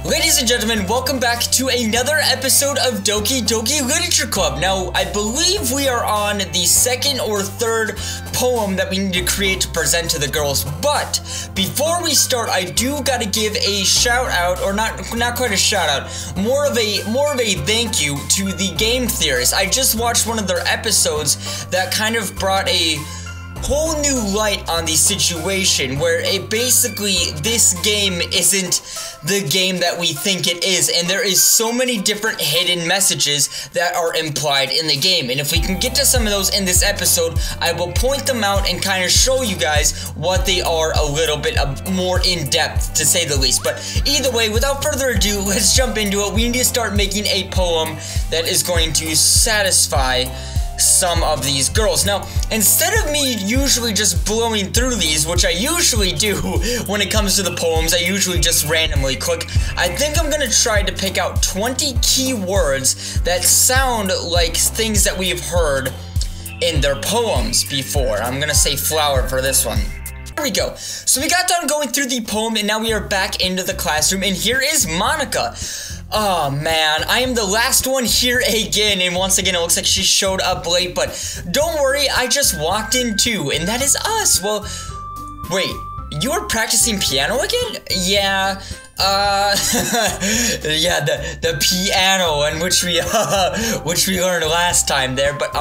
Ladies and gentlemen, welcome back to another episode of Doki Doki Literature Club. Now, I believe we are on the second or third poem that we need to create to present to the girls, but before we start, I do gotta give a shout out, or not quite a shout out, more of a thank you to the game theorists. I just watched one of their episodes that kind of brought a whole new light on the situation where basically this game isn't the game that we think it is, and there is so many different hidden messages that are implied in the game. And if we can get to some of those in this episode, I will point them out and kind of show you guys what they are a little bit more in depth, to say the least. But either way, without further ado, let's jump into it. We need to start making a poem that is going to satisfy some of these girls. Now, instead of me usually just blowing through these, which I usually do when it comes to the poems, I usually just randomly click, I think I'm gonna try to pick out 20 key words that sound like things that we've heard in their poems before. I'm gonna say flower for this one. Here we go. So we got done going through the poem, and now we are back into the classroom, and here is Monica. Oh man, I am the last one here again, and once again it looks like she showed up late, but don't worry, I just walked in too, and that is us. Well, wait, you were practicing piano again? Yeah, yeah, the piano, in which we learned last time there, but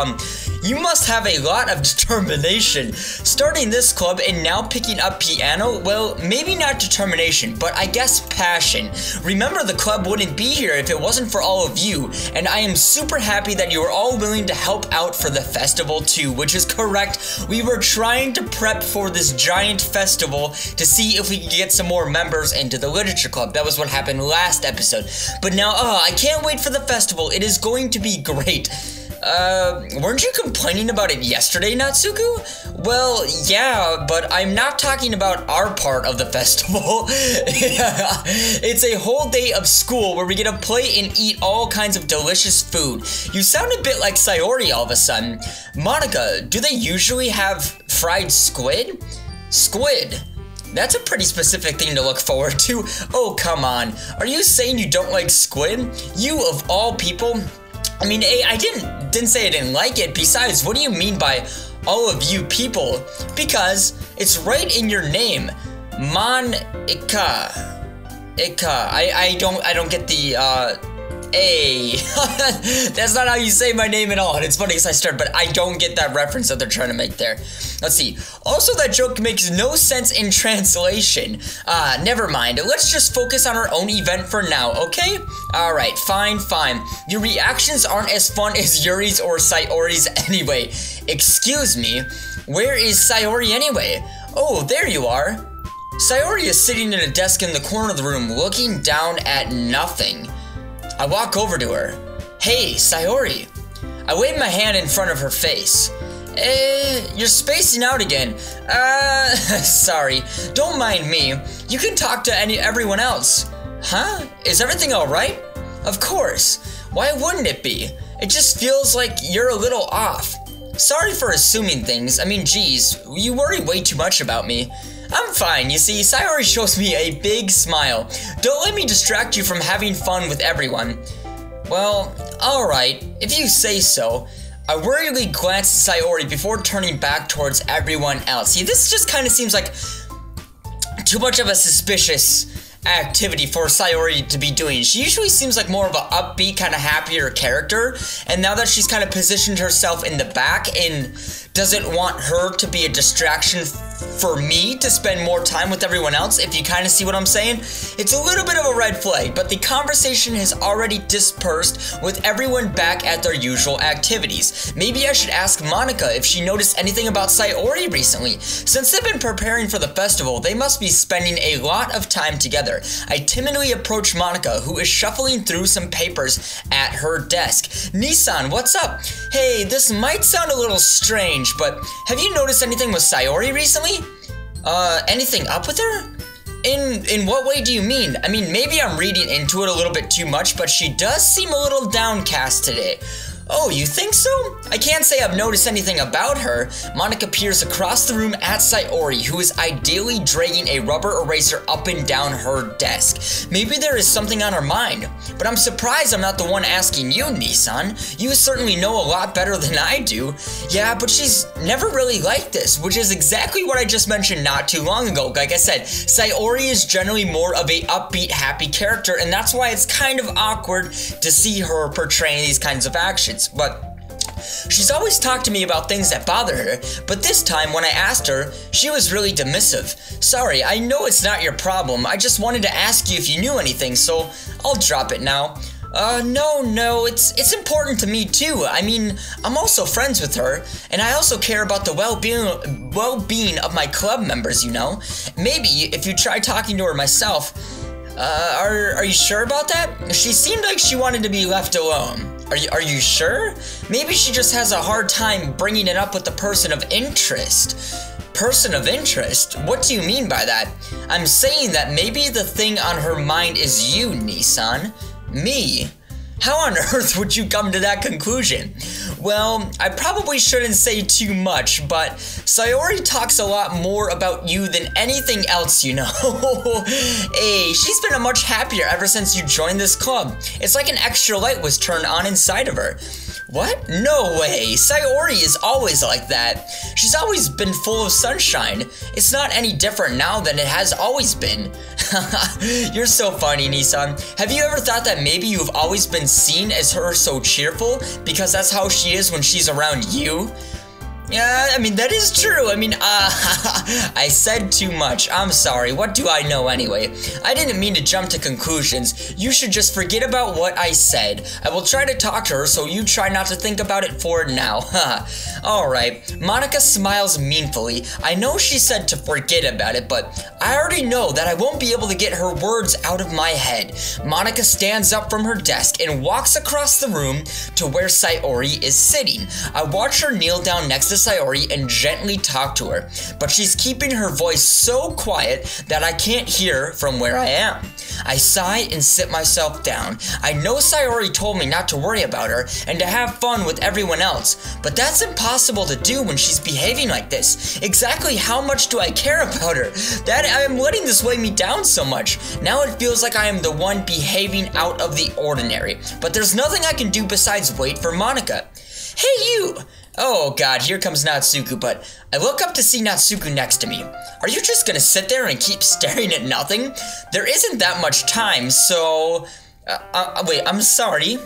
you must have a lot of determination. Starting this club and now picking up piano, well, maybe not determination, but I guess passion. Remember, the club wouldn't be here if it wasn't for all of you, and I am super happy that you are all willing to help out for the festival too, which is correct. We were trying to prep for this giant festival to see if we could get some more members into the literature club. That was what happened last episode. But now, I can't wait for the festival. It is going to be great. Weren't you complaining about it yesterday, Natsuko? Well, yeah, but I'm not talking about our part of the festival. It's a whole day of school where we get to play and eat all kinds of delicious food. You sound a bit like Sayori all of a sudden. Monica, do they usually have fried squid? Squid? That's a pretty specific thing to look forward to. Oh, come on. Are you saying you don't like squid? You, of all people? I mean, I didn't say I didn't like it. Besides, what do you mean by all of you people? Because it's right in your name. Monica. I don't get the, A. That's not how you say my name at all. And it's funny because I started, but I don't get that reference that they're trying to make there. Let's see. Also, that joke makes no sense in translation. Never mind. Let's just focus on our own event for now, okay? Alright, fine. Your reactions aren't as fun as Yuri's or Sayori's anyway. Excuse me? Where is Sayori anyway? Oh, there you are. Sayori is sitting at a desk in the corner of the room, looking down at nothing. I walk over to her. Hey, Sayori. I wave my hand in front of her face. You're spacing out again. Sorry. Don't mind me. You can talk to everyone else. Huh? Is everything alright? Of course. Why wouldn't it be? It just feels like you're a little off. Sorry for assuming things. I mean, geez, you worry way too much about me. I'm fine, you see. Sayori shows me a big smile. Don't let me distract you from having fun with everyone. Well, alright, if you say so. I worriedly glance at Sayori before turning back towards everyone else. See, this just kind of seems like too much of a suspicious activity for Sayori to be doing. She usually seems like more of an upbeat, kind of happier character, and now that she's kind of positioned herself in the back and doesn't want her to be a distraction for me to spend more time with everyone else, if you kind of see what I'm saying. It's a little bit of a red flag, but the conversation has already dispersed with everyone back at their usual activities. Maybe I should ask Monica if she noticed anything about Sayori recently. Since they've been preparing for the festival, they must be spending a lot of time together. I timidly approach Monica, who is shuffling through some papers at her desk. Nissan, what's up? Hey, this might sound a little strange, but have you noticed anything with Sayori recently? Anything up with her? In what way do you mean? I mean, maybe I'm reading into it a little bit too much, but she does seem a little downcast today. Oh, you think so? I can't say I've noticed anything about her. Monika peers across the room at Sayori, who is ideally dragging a rubber eraser up and down her desk. Maybe there is something on her mind. But I'm surprised I'm not the one asking you, Nissan. You certainly know a lot better than I do. Yeah, but she's never really like this, which is exactly what I just mentioned not too long ago. Like I said, Sayori is generally more of a upbeat, happy character, and that's why it's kind of awkward to see her portraying these kinds of actions. But she's always talked to me about things that bother her, but this time when I asked her, she was really dismissive. Sorry, I know it's not your problem. I just wanted to ask you if you knew anything, so I'll drop it now. No, it's important to me too. I mean, I'm also friends with her, and I also care about the well-being of my club members, you know? Maybe if you try talking to her myself. Are you sure about that? She seemed like she wanted to be left alone. Are you sure? Maybe she just has a hard time bringing it up with the person of interest. Person of interest? What do you mean by that? I'm saying that maybe the thing on her mind is you, Nissan. Me? How on earth would you come to that conclusion? Well, I probably shouldn't say too much, but Sayori talks a lot more about you than anything else, you know. Hey, she's been much happier ever since you joined this club. It's like an extra light was turned on inside of her. What? No way. Sayori is always like that. She's always been full of sunshine. It's not any different now than it has always been. You're so funny, Nissan. Have you ever thought that maybe you've always been seen as her so cheerful because that's how she is when she's around you? Yeah, I mean, that is true. I mean, I said too much. I'm sorry. What do I know anyway? I didn't mean to jump to conclusions. You should just forget about what I said. I will try to talk to her, so you try not to think about it for now. Alright. Monika smiles meaningfully. I know she said to forget about it, but I already know that I won't be able to get her words out of my head. Monika stands up from her desk and walks across the room to where Sayori is sitting. I watch her kneel down next to Sayori and gently talk to her, but she's keeping her voice so quiet that I can't hear from where I am. I sigh and sit myself down. I know Sayori told me not to worry about her and to have fun with everyone else, but that's impossible to do when she's behaving like this. Exactly how much do I care about her? That I am letting this weigh me down so much. Now it feels like I am the one behaving out of the ordinary, but there's nothing I can do besides wait for Monika. Hey you! Oh god, here comes Natsuko, but I look up to see Natsuko next to me. Are you just gonna sit there and keep staring at nothing? There isn't that much time, so... wait, I'm sorry.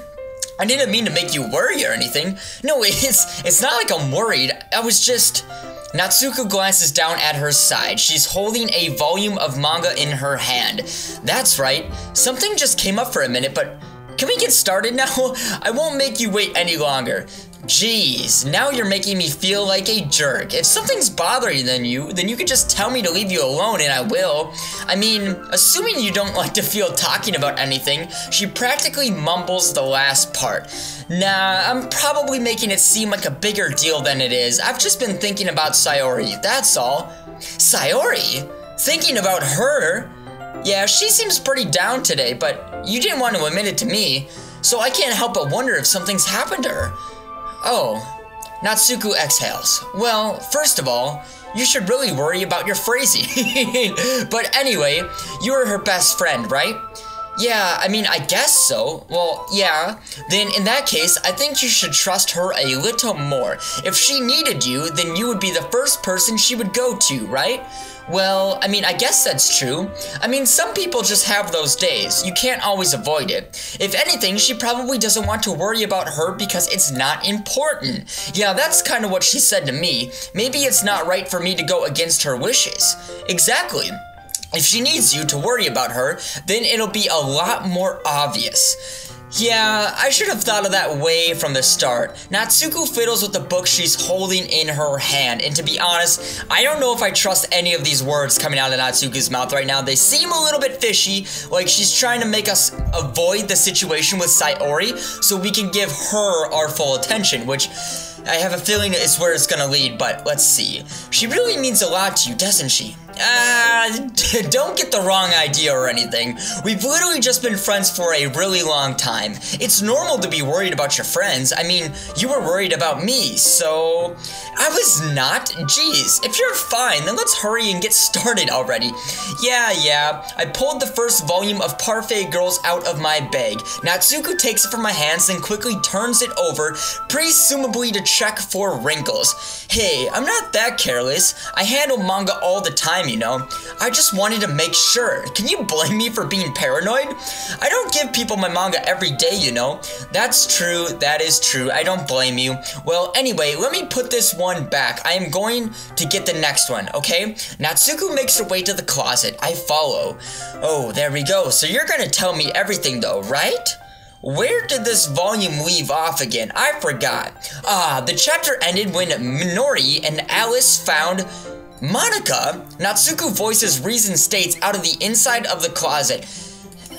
I didn't mean to make you worry or anything. No, it's not like I'm worried. I was just... Natsuko glances down at her side. She's holding a volume of manga in her hand. That's right. Something just came up for a minute, but... Can we get started now? I won't make you wait any longer. Jeez, now you're making me feel like a jerk. If something's bothering you, then you could just tell me to leave you alone and I will. I mean, assuming you don't like to feel talking about anything, she practically mumbles the last part. Nah, I'm probably making it seem like a bigger deal than it is. I've just been thinking about Sayori, that's all. Sayori? Thinking about her? Yeah, she seems pretty down today, but you didn't want to admit it to me, so I can't help but wonder if something's happened to her. Oh, Natsuko exhales. Well, first of all, you should really worry about your phrasing. But anyway, you are her best friend, right? Yeah, I mean, I guess so. Well, yeah. Then in that case, I think you should trust her a little more. If she needed you, then you would be the first person she would go to, right? Well, I mean, I guess that's true. I mean, some people just have those days. You can't always avoid it. If anything, she probably doesn't want to worry about her because it's not important. Yeah, that's kind of what she said to me. Maybe it's not right for me to go against her wishes. Exactly. If she needs you to worry about her, then it'll be a lot more obvious. Yeah, I should have thought of that way from the start. Natsuko fiddles with the book she's holding in her hand, and to be honest, I don't know if I trust any of these words coming out of Natsuko's mouth right now. They seem a little bit fishy, like she's trying to make us avoid the situation with Sayori so we can give her our full attention, which I have a feeling is where it's gonna lead, but let's see. She really means a lot to you, doesn't she? Don't get the wrong idea or anything. We've literally just been friends for a really long time. It's normal to be worried about your friends. I mean, you were worried about me, so... I was not. Jeez, if you're fine, then let's hurry and get started already. Yeah. I pulled the first volume of Parfait Girls out of my bag. Natsuko takes it from my hands and quickly turns it over, presumably to check for wrinkles. Hey, I'm not that careless. I handle manga all the time, you know. I just wanted to make sure. Can you blame me for being paranoid? I don't give people my manga every day, you know. That's true. That is true. I don't blame you. Well, anyway, let me put this one back. I am going to get the next one, okay? Natsuko makes her way to the closet. I follow. Oh, there we go. So you're gonna tell me everything though, right? Where did this volume leave off again? I forgot. The chapter ended when Minori and Alice found Monica. Natsuko voices reason states out of the inside of the closet.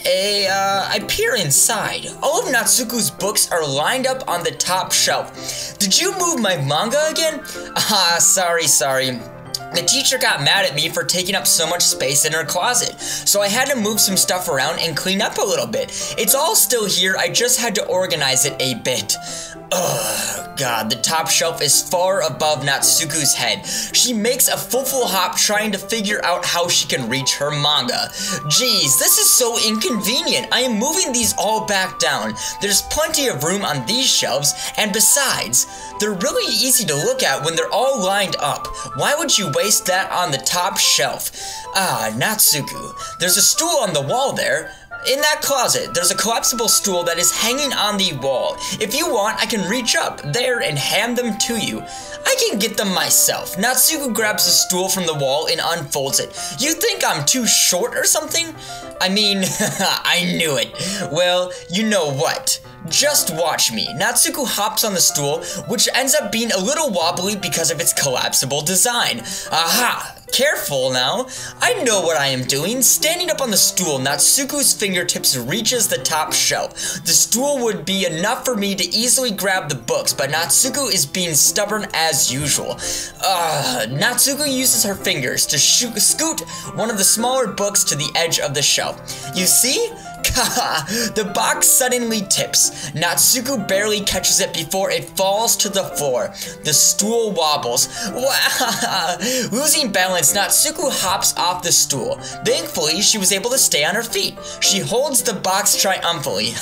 I peer inside. All of Natsuko's books are lined up on the top shelf. Did you move my manga again? Sorry. The teacher got mad at me for taking up so much space in her closet, so I had to move some stuff around and clean up a little bit. It's all still here, I just had to organize it a bit. Ugh, God, the top shelf is far above Natsuko's head. She makes a full hop trying to figure out how she can reach her manga. Jeez, this is so inconvenient. I am moving these all back down. There's plenty of room on these shelves, and besides, they're really easy to look at when they're all lined up. Why would you waste that on the top shelf? Natsuko, there's a stool on the wall there. In that closet, there's a collapsible stool that is hanging on the wall. If you want, I can reach up there and hand them to you. I can get them myself. Natsuko grabs the stool from the wall and unfolds it. You think I'm too short or something? I mean, I knew it. Well, you know what? Just watch me. Natsuko hops on the stool, which ends up being a little wobbly because of its collapsible design. Aha! Careful now. I know what I am doing. Standing up on the stool, Natsuko's fingertips reaches the top shelf. The stool would be enough for me to easily grab the books, but Natsuko is being stubborn as usual. Natsuko uses her fingers to scoot one of the smaller books to the edge of the shelf. You see? The box suddenly tips. Natsuko barely catches it before it falls to the floor. The stool wobbles. Wow. Losing balance, Natsuko hops off the stool. Thankfully, she was able to stay on her feet. She holds the box triumphantly.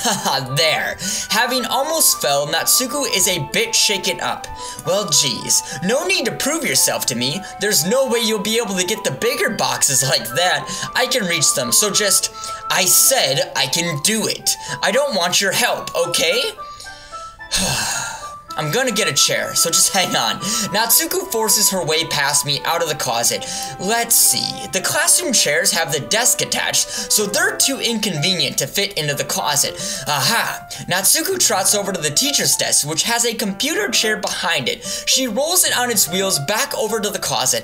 There. Having almost fell, Natsuko is a bit shaken up. Well, geez. No need to prove yourself to me. There's no way you'll be able to get the bigger boxes like that. I can reach them, so just... I said I can do it. I don't want your help, okay? I'm gonna get a chair, so just hang on. Natsuko forces her way past me out of the closet. Let's see. The classroom chairs have the desk attached, so they're too inconvenient to fit into the closet. Aha! Natsuko trots over to the teacher's desk, which has a computer chair behind it. She rolls it on its wheels back over to the closet.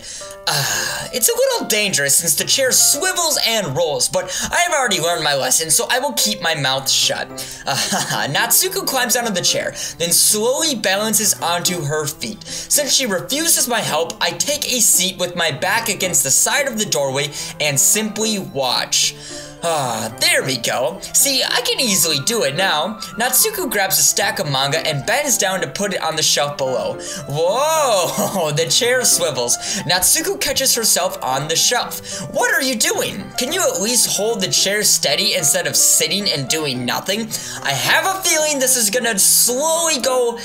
It's a little dangerous since the chair swivels and rolls, but I have already learned my lesson, so I will keep my mouth shut. Natsuko climbs out of the chair, then slowly balances onto her feet. Since she refuses my help, I take a seat with my back against the side of the doorway and simply watch. There we go. See, I can easily do it now. Natsuko grabs a stack of manga and bends down to put it on the shelf below. Whoa, the chair swivels. Natsuko catches herself on the shelf. What are you doing? Can you at least hold the chair steady instead of sitting and doing nothing? I have a feeling this is gonna slowly go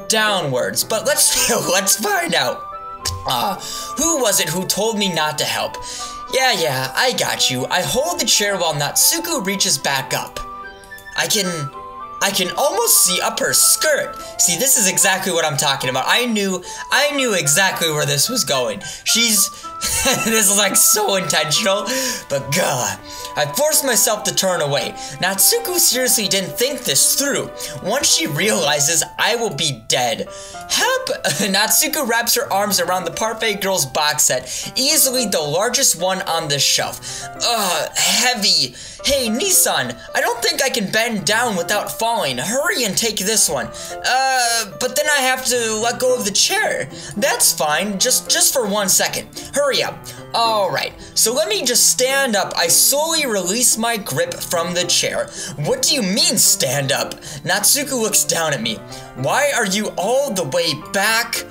downwards, but let's find out. Who was it who told me not to help? Yeah, I got you. I hold the chair while Natsuko reaches back up. I can almost see up her skirt. See, this is exactly what I'm talking about. I knew exactly where this was going. This is like so intentional, but God, I forced myself to turn away. Natsuko seriously didn't think this through. Once she realizes I will be dead. Help! Natsuko wraps her arms around the Parfait Girls box set, easily the largest one on the shelf. Heavy. Hey, Nissan, I don't think I can bend down without falling. Hurry and take this one. But then I have to let go of the chair. That's fine, just for 1 second. Hurry up. Alright, so let me just stand up. I slowly release my grip from the chair. What do you mean, stand up? Natsuko looks down at me. Why are you all the way back?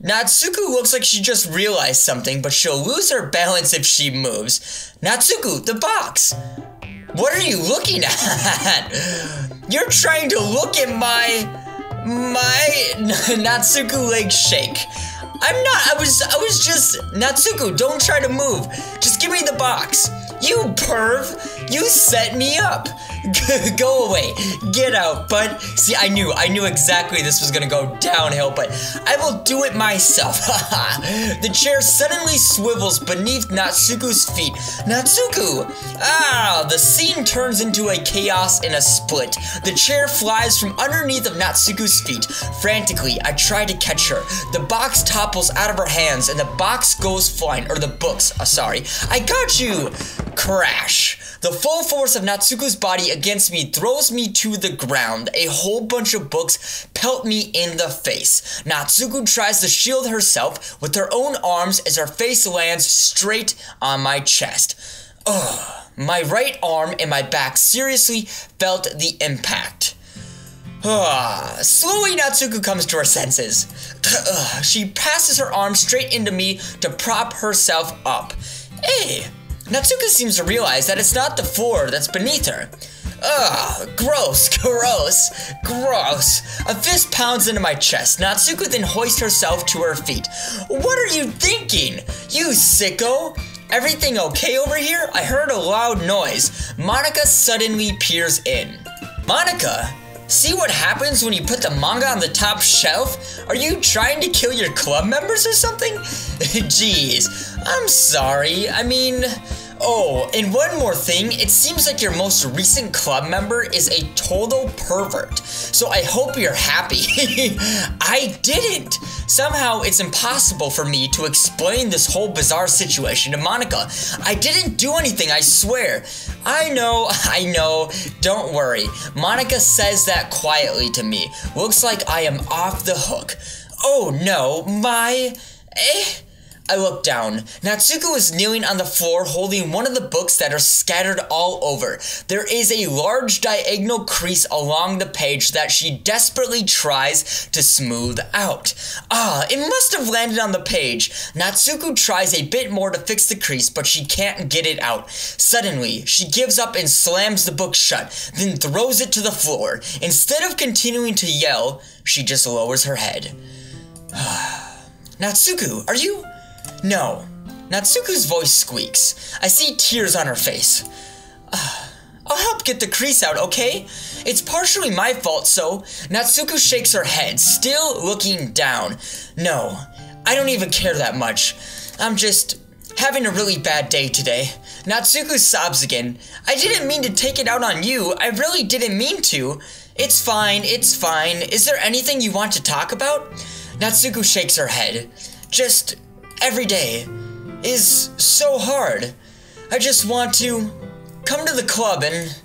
Natsuko looks like she just realized something, but she'll lose her balance if she moves. Natsuko, the box! What are you looking at? You're trying to look at my Natsuko legs shake. I'm not, I was just, Natsuko, don't try to move. Just give me the box. You perv, you set me up. Go away, get out. But see, I knew exactly this was gonna go downhill, but I will do it myself. The chair suddenly swivels beneath Natsuko's feet. Natsuko! The scene turns into a chaos in a split. The chair flies from underneath of Natsuko's feet. Frantically, I try to catch her. The box topples out of her hands and the box goes flying, or the books, sorry. I got you! Crash. The full force of Natsuko's body against me throws me to the ground. A whole bunch of books pelt me in the face. Natsuko tries to shield herself with her own arms as her face lands straight on my chest. My right arm and my back seriously felt the impact. Slowly, Natsuko comes to her senses. She passes her arm straight into me to prop herself up. Hey! Natsuko seems to realize that it's not the floor that's beneath her. Gross. A fist pounds into my chest. Natsuko then hoists herself to her feet. What are you thinking? You sicko? Everything okay over here? I heard a loud noise. Monica suddenly peers in. Monica? See what happens when you put the manga on the top shelf? Are you trying to kill your club members or something? Jeez, I'm sorry. I mean... Oh, and one more thing, it seems like your most recent club member is a total pervert. So I hope you're happy. I didn't. Somehow it's impossible for me to explain this whole bizarre situation to Monica. I didn't do anything, I swear. I know, don't worry. Monica says that quietly to me. Looks like I am off the hook. Oh no, I look down. Natsuko is kneeling on the floor holding one of the books that are scattered all over. There is a large diagonal crease along the page that she desperately tries to smooth out. It must have landed on the page. Natsuko tries a bit more to fix the crease, but she can't get it out. Suddenly, she gives up and slams the book shut, then throws it to the floor. Instead of continuing to yell, she just lowers her head. Natsuko, are you... No. Natsuko's voice squeaks. I see tears on her face. I'll help get the crease out, okay? It's partially my fault, so... Natsuko shakes her head, still looking down. No, I don't even care that much. I'm just having a really bad day today. Natsuko sobs again. I didn't mean to take it out on you. I really didn't mean to. It's fine. Is there anything you want to talk about? Natsuko shakes her head. Just... every day is so hard. I just want to come to the club and...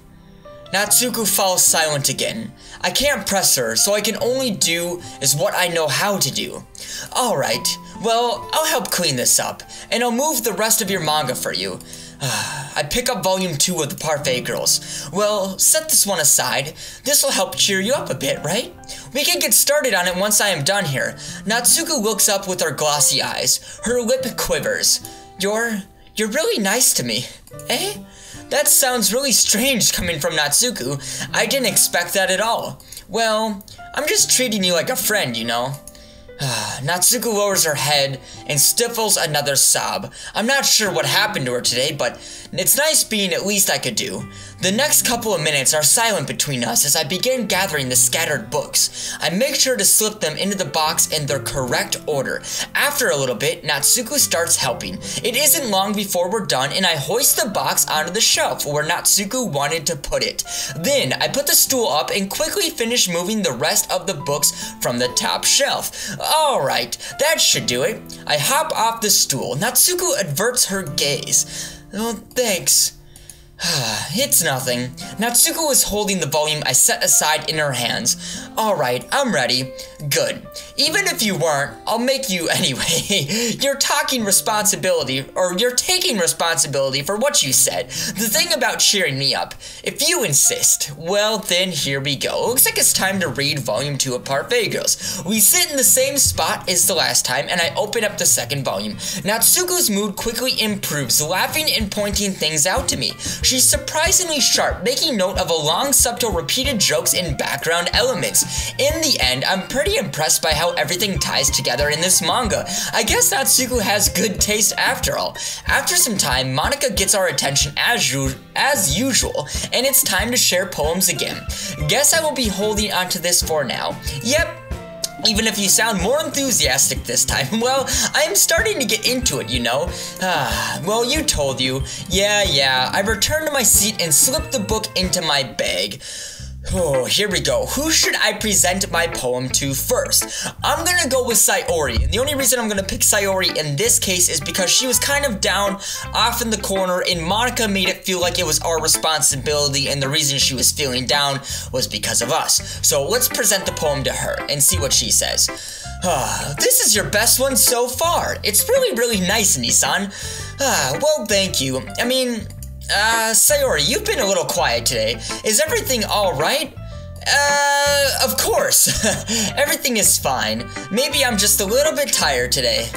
Natsuko falls silent again. I can't press her, so I can only do is what I know how to do. Alright, well, I'll help clean this up, and I'll move the rest of your manga for you. I pick up volume 2 of the Parfait Girls. Well, set this one aside. This'll help cheer you up a bit, right? We can get started on it once I am done here. Natsuko looks up with her glossy eyes. Her lip quivers. You're really nice to me. Eh? That sounds really strange coming from Natsuko. I didn't expect that at all. Well, I'm just treating you like a friend, you know? Natsuko lowers her head and stifles another sob. I'm not sure what happened to her today, but it's nice being at least I could do. The next couple of minutes are silent between us as I begin gathering the scattered books. I make sure to slip them into the box in their correct order. After a little bit, Natsuko starts helping. It isn't long before we're done, and I hoist the box onto the shelf where Natsuko wanted to put it. Then, I put the stool up and quickly finish moving the rest of the books from the top shelf. Alright, that should do it. I hop off the stool. Natsuko averts her gaze. Oh, thanks. It's nothing. Natsuko was holding the volume I set aside in her hands. Alright, I'm ready. Good. Even if you weren't, I'll make you anyway. You're taking responsibility for what you said. The thing about cheering me up. If you insist. Well, then here we go. Looks like it's time to read volume 2 of Parfait Girls. We sit in the same spot as the last time, and I open up the second volume. Natsuko's mood quickly improves, laughing and pointing things out to me. She's surprisingly sharp, making note of a long, subtle, repeated jokes and background elements. In the end, I'm pretty impressed by how everything ties together in this manga. I guess Natsuko has good taste after all. After some time, Monica gets our attention as usual, and it's time to share poems again. Guess I will be holding onto this for now. Yep. Even if you sound more enthusiastic this time, well, I am starting to get into it, you know. Well, you told you. Yeah, I returned to my seat and slipped the book into my bag. Oh, here we go. Who should I present my poem to first? I'm gonna go with Sayori, and the only reason I'm gonna pick Sayori in this case is because she was kind of down off in the corner, and Monica made it feel like it was our responsibility, and the reason she was feeling down was because of us. So let's present the poem to her and see what she says. This is your best one so far. It's really nice, Nissan. Well, thank you. I mean, Sayori, you've been a little quiet today. Is everything alright? Of course. Everything is fine. Maybe I'm just a little bit tired today.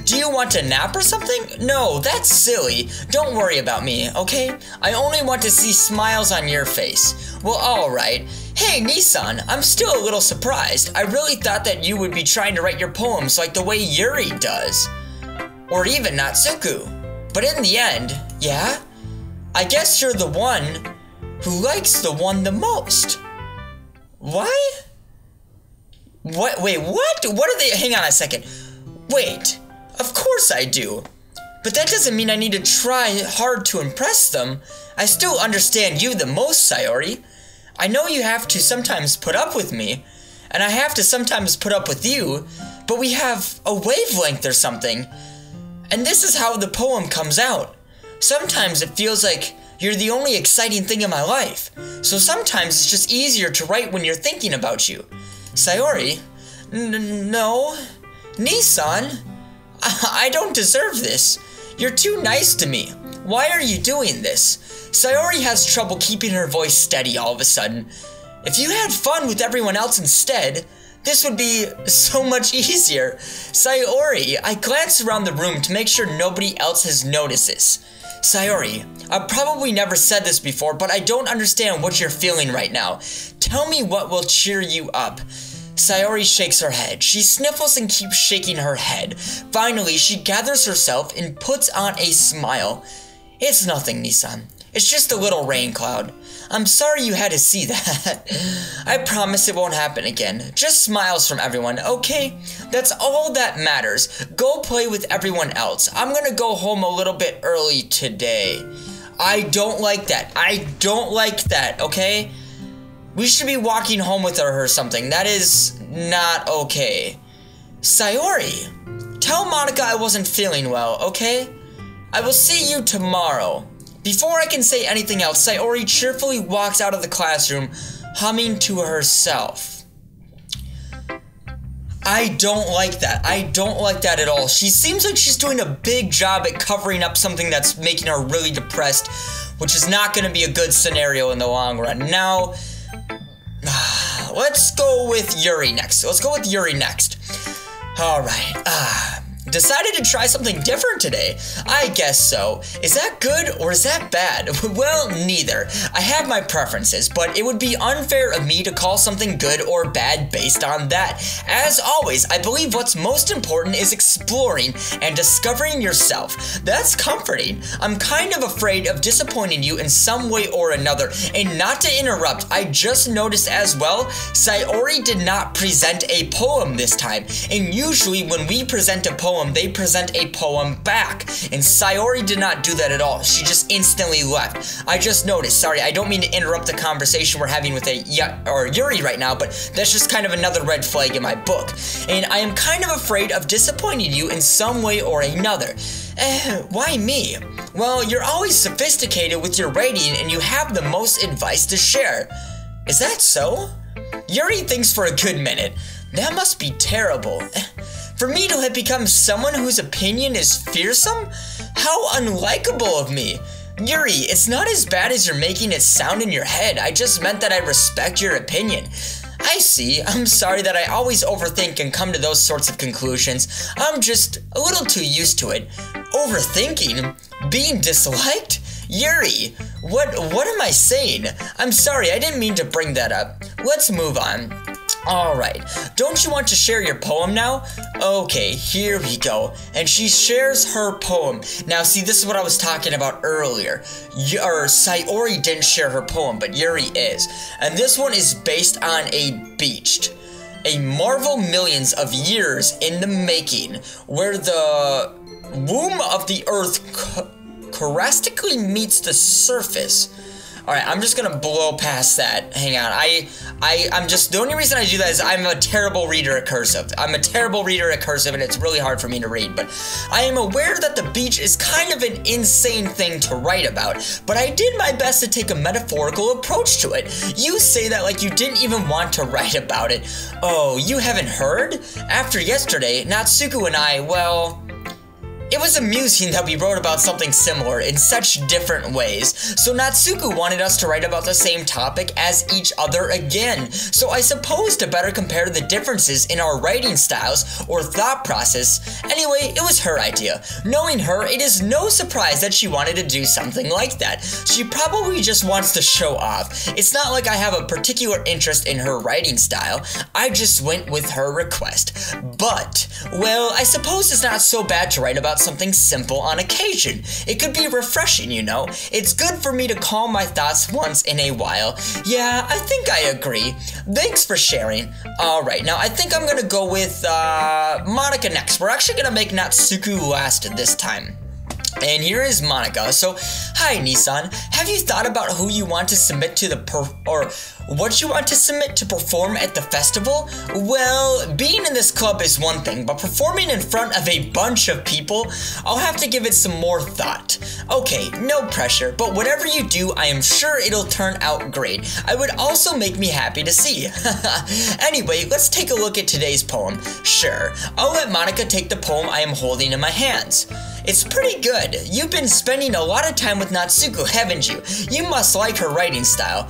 Do you want to nap or something? No, that's silly. Don't worry about me, okay? I only want to see smiles on your face. Well, alright. Hey, Nissan, I'm still a little surprised. I really thought that you would be trying to write your poems like the way Yuri does. Or even Natsuko. But in the end, yeah? I guess you're the one who likes the one the most. Why? What? Wait, what? What are they? Hang on a second. Wait, of course I do. But that doesn't mean I need to try hard to impress them. I still understand you the most, Sayori. I know you have to sometimes put up with me, and I have to sometimes put up with you, but we have a wavelength or something. And this is how the poem comes out. Sometimes it feels like you're the only exciting thing in my life. So sometimes it's just easier to write when you're thinking about you. Sayori? No. Nissan? I don't deserve this. You're too nice to me. Why are you doing this? Sayori has trouble keeping her voice steady all of a sudden. If you had fun with everyone else instead, this would be so much easier. Sayori, I glance around the room to make sure nobody else has noticed this. Sayori, I've probably never said this before, but I don't understand what you're feeling right now. Tell me what will cheer you up. Sayori shakes her head. She sniffles and keeps shaking her head. Finally, she gathers herself and puts on a smile. It's nothing, Nissan. It's just a little rain cloud. I'm sorry you had to see that. I promise it won't happen again. Just smiles from everyone, okay? That's all that matters. Go play with everyone else. I'm gonna go home a little bit early today. I don't like that. I don't like that, okay? We should be walking home with her or something. That is not okay. Sayori, tell Monica I wasn't feeling well, okay? I will see you tomorrow. Before I can say anything else, Sayori cheerfully walks out of the classroom, humming to herself. I don't like that. I don't like that at all. She seems like she's doing a big job at covering up something that's making her really depressed, which is not going to be a good scenario in the long run. Now, let's go with Yuri next. Alright, decided to try something different today. I guess so. Is that good or is that bad? Well, neither. I have my preferences, but it would be unfair of me to call something good or bad based on that. As always, I believe what's most important is exploring and discovering yourself. That's comforting. I'm kind of afraid of disappointing you in some way or another. And not to interrupt, I just noticed as well, Sayori did not present a poem this time. And usually when we present a poem, they present a poem back. And Sayori did not do that at all. She just instantly left. I just noticed. Sorry, I don't mean to interrupt the conversation we're having with Yuri right now, but that's just kind of another red flag in my book. And I am kind of afraid of disappointing you in some way or another. Why me? Well, you're always sophisticated with your writing and you have the most advice to share. Is that so? Yuri thinks for a good minute. That must be terrible. For me to have become someone whose opinion is fearsome? How unlikable of me. Yuri, it's not as bad as you're making it sound in your head. I just meant that I respect your opinion. I see. I'm sorry that I always overthink and come to those sorts of conclusions. I'm just a little too used to it. Overthinking? Being disliked? Yuri, what am I saying? I'm sorry, I didn't mean to bring that up. Let's move on. Alright, don't you want to share your poem now? Okay, here we go. And she shares her poem. Now see, this is what I was talking about earlier. Sayori didn't share her poem, but Yuri is. And this one is based on a beached. A marvel millions of years in the making, where the womb of the earth characteristically meets the surface. Alright, I'm just gonna blow past that. Hang on, I'm just, the only reason I do that is I'm a terrible reader at cursive. I'm a terrible reader at cursive and it's really hard for me to read, but I am aware that the beach is kind of an insane thing to write about, but I did my best to take a metaphorical approach to it. You say that like you didn't even want to write about it. Oh, you haven't heard? After yesterday, Natsuko and I, well, it was amusing that we wrote about something similar in such different ways, so Natsuko wanted us to write about the same topic as each other again, so I suppose to better compare the differences in our writing styles or thought process. Anyway, it was her idea. Knowing her, it is no surprise that she wanted to do something like that. She probably just wants to show off. It's not like I have a particular interest in her writing style, I just went with her request. But, well, I suppose it's not so bad to write about something simple on occasion. It could be refreshing, you know. It's good for me to calm my thoughts once in a while. Yeah, I think I agree. Thanks for sharing. Alright, now I think I'm gonna go with Monica next. We're actually gonna make Natsuko last this time. And here is Monica. So, hi Nissan. Have you thought about who you want to submit to what you want to submit to perform at the festival? Well, being in this club is one thing, but performing in front of a bunch of people, I'll have to give it some more thought. Okay, no pressure, but whatever you do, I am sure it'll turn out great. It would also make me happy to see. Anyway, let's take a look at today's poem. Sure, I'll let Monica take the poem I am holding in my hands. It's pretty good. You've been spending a lot of time with Natsuko, haven't you? You must like her writing style.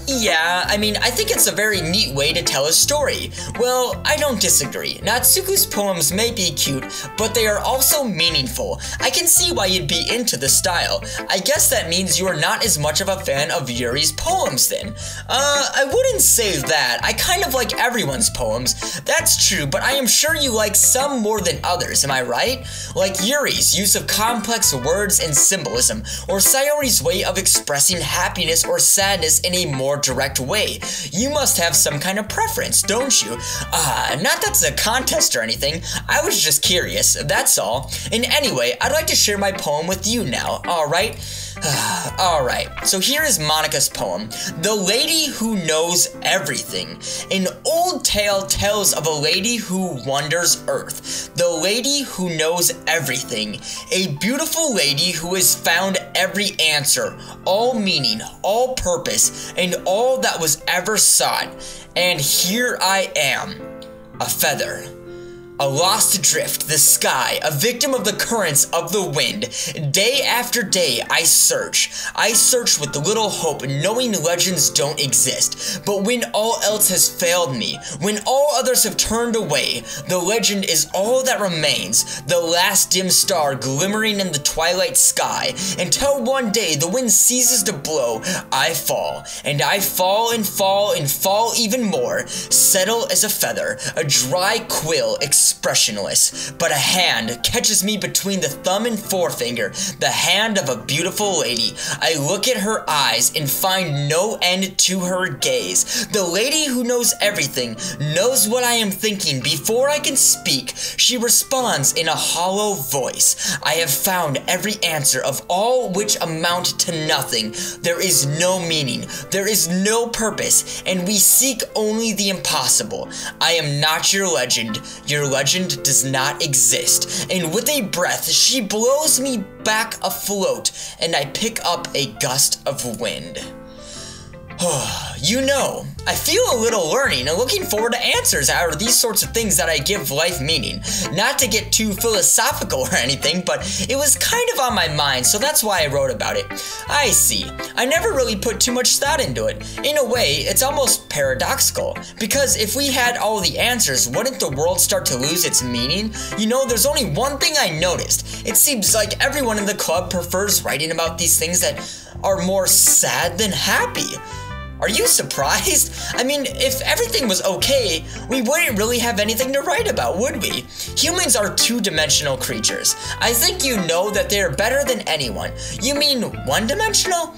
Yeah, I mean, I think it's a very neat way to tell a story. Well, I don't disagree. Natsuko's poems may be cute, but they are also meaningful. I can see why you'd be into the style. I guess that means you are not as much of a fan of Yuri's poems then. I wouldn't say that. I kind of like everyone's poems. That's true, but I am sure you like some more than others, am I right? Like Yuri's use of complex words and symbolism, or Sayori's way of expressing happiness or sadness in a more direct way. You must have some kind of preference, don't you? Not that's a contest or anything. I was just curious, that's all. And anyway, I'd like to share my poem with you now, alright? Alright, so here is Monica's poem, The Lady Who Knows Everything. An old tale tells of a lady who wanders earth. The lady who knows everything. A beautiful lady who has found every answer, all meaning, all purpose, and all that was ever sought. And here I am, a feather. A lost adrift, the sky, a victim of the currents of the wind. Day after day, I search with little hope, knowing legends don't exist. But when all else has failed me, when all others have turned away, the legend is all that remains, the last dim star glimmering in the twilight sky, until one day the wind ceases to blow, I fall, and I fall and fall and fall even more, settle as a feather, a dry quill, expressionless, but a hand catches me between the thumb and forefinger, the hand of a beautiful lady. I look at her eyes and find no end to her gaze. The lady who knows everything, knows what I am thinking before I can speak. She responds in a hollow voice. I have found every answer of all which amount to nothing. There is no meaning, there is no purpose, and we seek only the impossible. I am not your legend legend does not exist, and with a breath, she blows me back afloat, and I pick up a gust of wind. You know, I feel a little learning and looking forward to answers out of these sorts of things that I give life meaning. Not to get too philosophical or anything, but it was kind of on my mind, so that's why I wrote about it. I see. I never really put too much thought into it. In a way, it's almost paradoxical, because if we had all the answers, wouldn't the world start to lose its meaning? You know, there's only one thing I noticed. It seems like everyone in the club prefers writing about these things that are more sad than happy. Are you surprised? I mean, if everything was okay, we wouldn't really have anything to write about, would we? Humans are two-dimensional creatures. I think you know that they're better than anyone. You mean one-dimensional?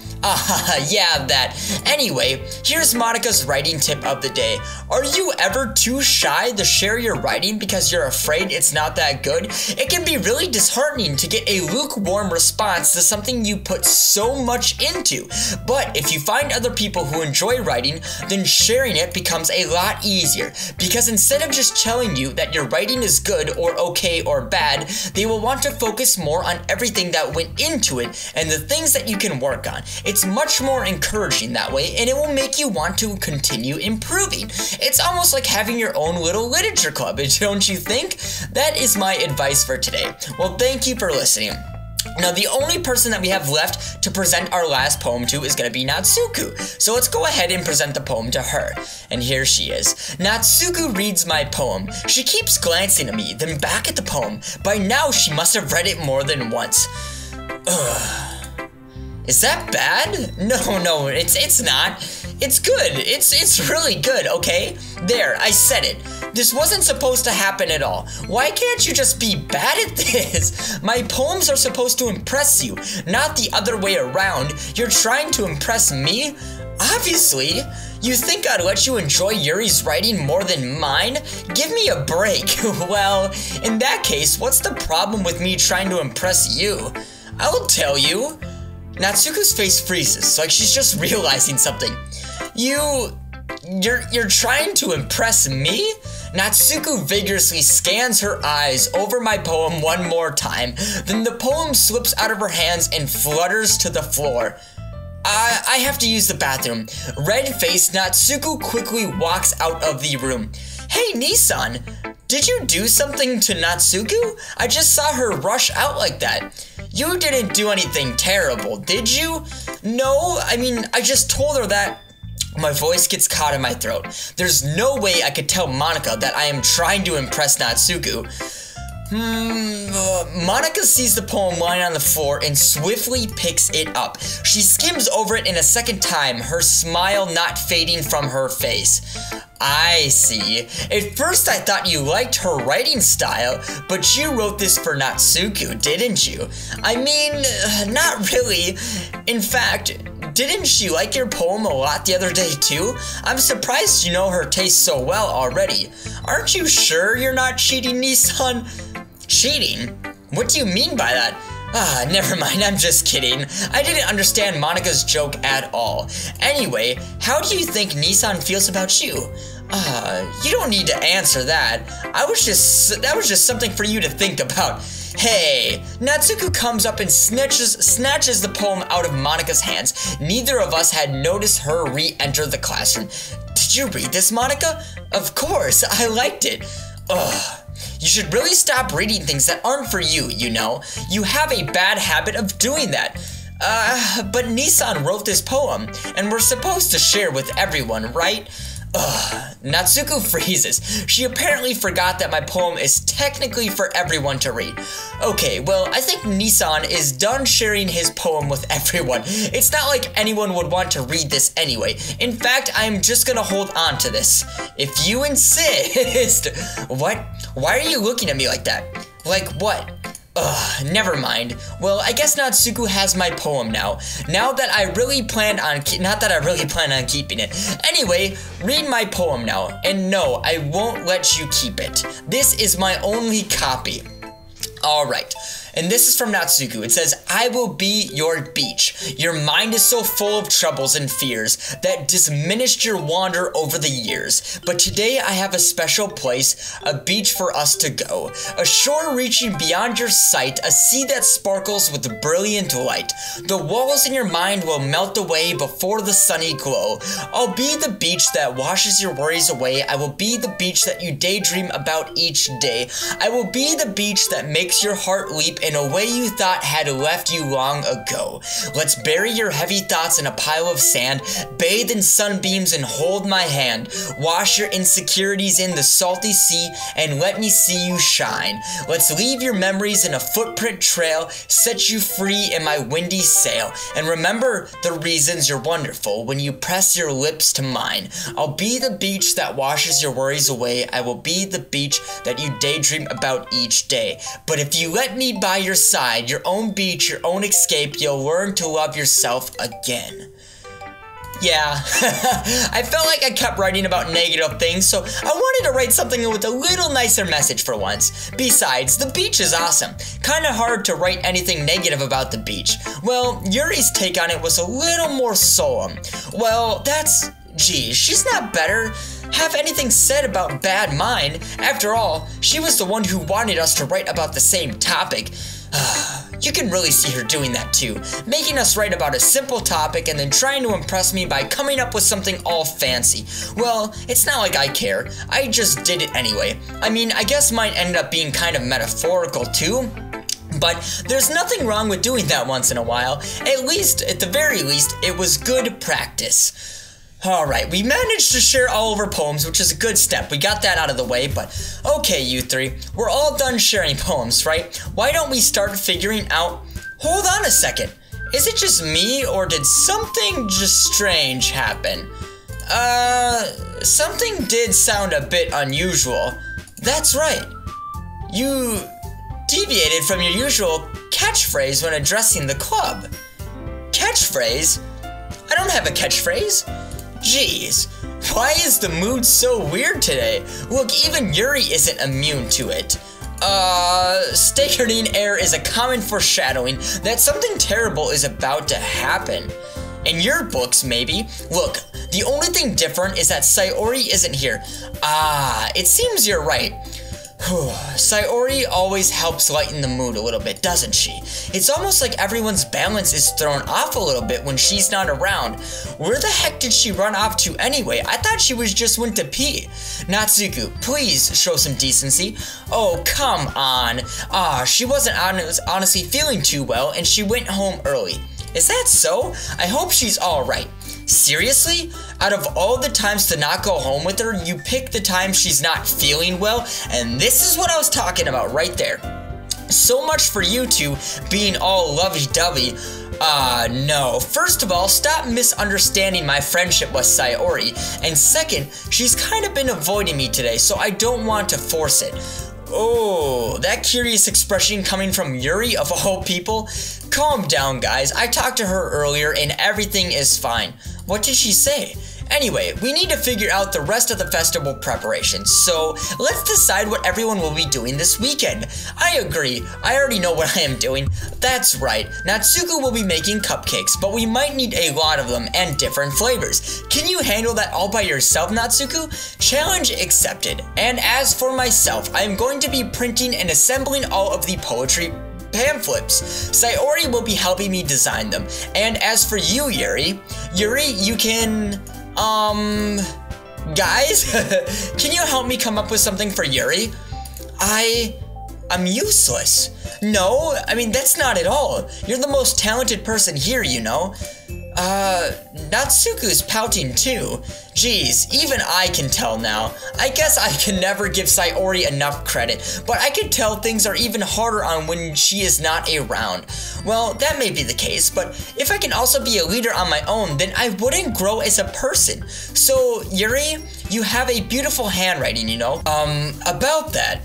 Yeah, that. Anyway, here's Monica's writing tip of the day. Are you ever too shy to share your writing because you're afraid it's not that good? It can be really disheartening to get a lukewarm response to something you put so much into. But if you find other people who enjoy writing, then sharing it becomes a lot easier, because instead of just telling you that your writing is good or okay or bad, they will want to focus more on everything that went into it and the things that you can work on. It's much more encouraging that way, and it will make you want to continue improving. It's almost like having your own little literature club, don't you think? That is my advice for today. Well, thank you for listening. Now, the only person that we have left to present our last poem to is going to be Natsuko. So let's go ahead and present the poem to her. And here she is. Natsuko reads my poem. She keeps glancing at me, then back at the poem. By now, she must have read it more than once. Is that bad? No, it's not. It's good. It's really good, okay? There, I said it. This wasn't supposed to happen at all. Why can't you just be bad at this? My poems are supposed to impress you, not the other way around. You're trying to impress me? Obviously. You think I'd let you enjoy Yuri's writing more than mine? Give me a break. Well, in that case, what's the problem with me trying to impress you? I'll tell you. Natsuko's face freezes, like she's just realizing something. You're trying to impress me? Natsuko vigorously scans her eyes over my poem one more time. Then the poem slips out of her hands and flutters to the floor. I have to use the bathroom. Red-faced, Natsuko quickly walks out of the room. Hey, Nissan, did you do something to Natsuko? I just saw her rush out like that. You didn't do anything terrible, did you? No, I mean, I just told her that. My voice gets caught in my throat. There's no way I could tell Monica that I am trying to impress Natsuko. Monica sees the poem lying on the floor and swiftly picks it up. She skims over it in a second time, her smile not fading from her face. I see. At first I thought you liked her writing style, but you wrote this for Natsuko, didn't you? I mean, not really. In fact, didn't she like your poem a lot the other day too? I'm surprised you know her taste so well already. Aren't you sure you're not cheating, Nissan? Cheating? What do you mean by that? Never mind, I'm just kidding. I didn't understand Monica's joke at all. Anyway, how do you think Nissan feels about you? You don't need to answer that. That was just something for you to think about. Hey, Natsuko comes up and snatches the poem out of Monica's hands. Neither of us had noticed her re-enter the classroom. Did you read this, Monica? Of course, I liked it. You should really stop reading things that aren't for you, you know? You have a bad habit of doing that. But Nissan wrote this poem, and we're supposed to share with everyone, right? Natsuko freezes. She apparently forgot that my poem is technically for everyone to read. Okay, well, I think Nissan is done sharing his poem with everyone. It's not like anyone would want to read this anyway. In fact, I'm just gonna hold on to this. If you insist. What? Why are you looking at me like that? Like what? Never mind. Well, I guess Natsuko has my poem now. Not that I really plan on keeping it. Anyway, read my poem now. And no, I won't let you keep it. This is my only copy. Alright. And this is from Natsuko. It says, I will be your beach. Your mind is so full of troubles and fears that diminished your wander over the years. But today I have a special place, a beach for us to go. A shore reaching beyond your sight, a sea that sparkles with brilliant light. The walls in your mind will melt away before the sunny glow. I'll be the beach that washes your worries away. I will be the beach that you daydream about each day. I will be the beach that makes your heart leap in a way you thought had left you long ago. Let's bury your heavy thoughts in a pile of sand, bathe in sunbeams and hold my hand. Wash your insecurities in the salty sea and let me see you shine. Let's leave your memories in a footprint trail, set you free in my windy sail. And remember the reasons you're wonderful when you press your lips to mine. I'll be the beach that washes your worries away. I will be the beach that you daydream about each day. But if you let me by your side, your own beach, your own escape, you'll learn to love yourself again. Yeah, I felt like I kept writing about negative things, so I wanted to write something with a little nicer message for once. Besides, the beach is awesome. Kinda hard to write anything negative about the beach. Well, Yuri's take on it was a little more solemn. Well, geez, she's not better. Have anything said about bad mind. After all, she was the one who wanted us to write about the same topic. You can really see her doing that too, making us write about a simple topic and then trying to impress me by coming up with something all fancy. Well, it's not like I care, I just did it anyway. I mean, I guess mine ended up being kind of metaphorical too. But there's nothing wrong with doing that once in a while. At the very least, it was good practice. Alright, we managed to share all of our poems, which is a good step. We got that out of the way, but okay, you three. We're all done sharing poems, right? Why don't we start figuring out... Hold on a second. Is it just me, or did something just strange happen? Something did sound a bit unusual. That's right. You deviated from your usual catchphrase when addressing the club. Catchphrase? I don't have a catchphrase. Jeez, why is the mood so weird today? Look, even Yuri isn't immune to it. Stagnating air is a common foreshadowing that something terrible is about to happen. In your books, maybe. Look, the only thing different is that Sayori isn't here. It seems you're right. Sayori always helps lighten the mood a little bit, doesn't she? It's almost like everyone's balance is thrown off a little bit when she's not around. Where the heck did she run off to anyway? I thought she just went to pee. Natsuko, please show some decency. Oh, come on. She wasn't honestly feeling too well and she went home early. Is that so? I hope she's alright. Seriously? Out of all the times to not go home with her, you pick the time she's not feeling well, and this is what I was talking about right there. So much for you two being all lovey-dovey. No. First of all, stop misunderstanding my friendship with Sayori, and second, she's kind of been avoiding me today, so I don't want to force it. Oh, that curious expression coming from Yuri of all people? Calm down, guys. I talked to her earlier and everything is fine. What did she say? Anyway, we need to figure out the rest of the festival preparations, so let's decide what everyone will be doing this weekend. I agree, I already know what I am doing. That's right, Natsuko will be making cupcakes, but we might need a lot of them and different flavors. Can you handle that all by yourself, Natsuko? Challenge accepted. And as for myself, I am going to be printing and assembling all of the poetry pamphlets. Sayori will be helping me design them. And as for you, Yuri, you can... guys, can you help me come up with something for Yuri? I'm useless. No, I mean, that's not at all. You're the most talented person here, you know. Natsuko's pouting too. Geez, even I can tell now. I guess I can never give Sayori enough credit, but I can tell things are even harder on when she is not around. Well, that may be the case, but if I can also be a leader on my own, then I wouldn't grow as a person. So, Yuri, you have a beautiful handwriting, you know. About that,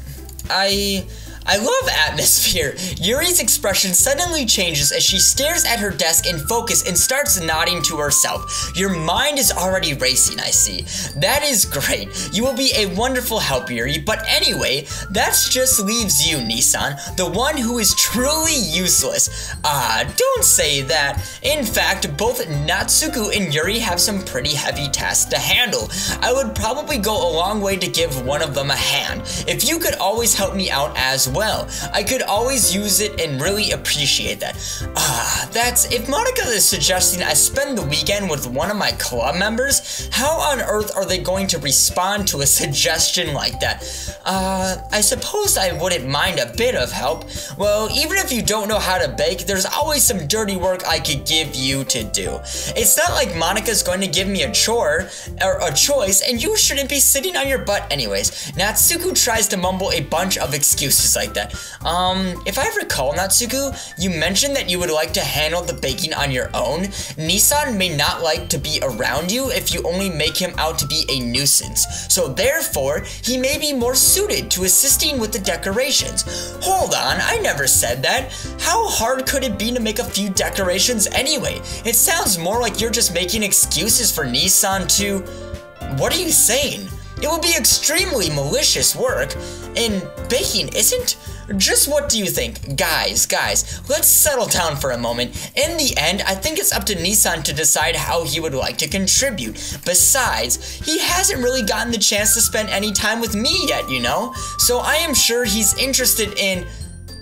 I I love atmosphere. Yuri's expression suddenly changes as she stares at her desk in focus and starts nodding to herself. Your mind is already racing, I see. That is great. You will be a wonderful help, Yuri. But anyway, that just leaves you, Nissan, the one who is truly useless. Don't say that. In fact, both Natsuko and Yuri have some pretty heavy tasks to handle. I would probably go a long way to give one of them a hand. If you could always help me out as well, I could always use it and really appreciate that. If Monica is suggesting I spend the weekend with one of my club members, how on earth are they going to respond to a suggestion like that? I suppose I wouldn't mind a bit of help. Well, even if you don't know how to bake, there's always some dirty work I could give you to do. It's not like Monica's going to give me a chore or a choice, and you shouldn't be sitting on your butt anyways. Natsuko tries to mumble a bunch of excuses like that. If I recall, Natsuko, you mentioned that you would like to handle the baking on your own. Nissan may not like to be around you if you only make him out to be a nuisance. So therefore, he may be more suited to assisting with the decorations. Hold on, I never said that. How hard could it be to make a few decorations anyway? It sounds more like you're just making excuses for Nissan to... What are you saying? It will be extremely malicious work, and baking isn't? Just what do you think? Guys, let's settle down for a moment. In the end, I think it's up to Nissan to decide how he would like to contribute. Besides, he hasn't really gotten the chance to spend any time with me yet, you know? So I am sure he's interested in...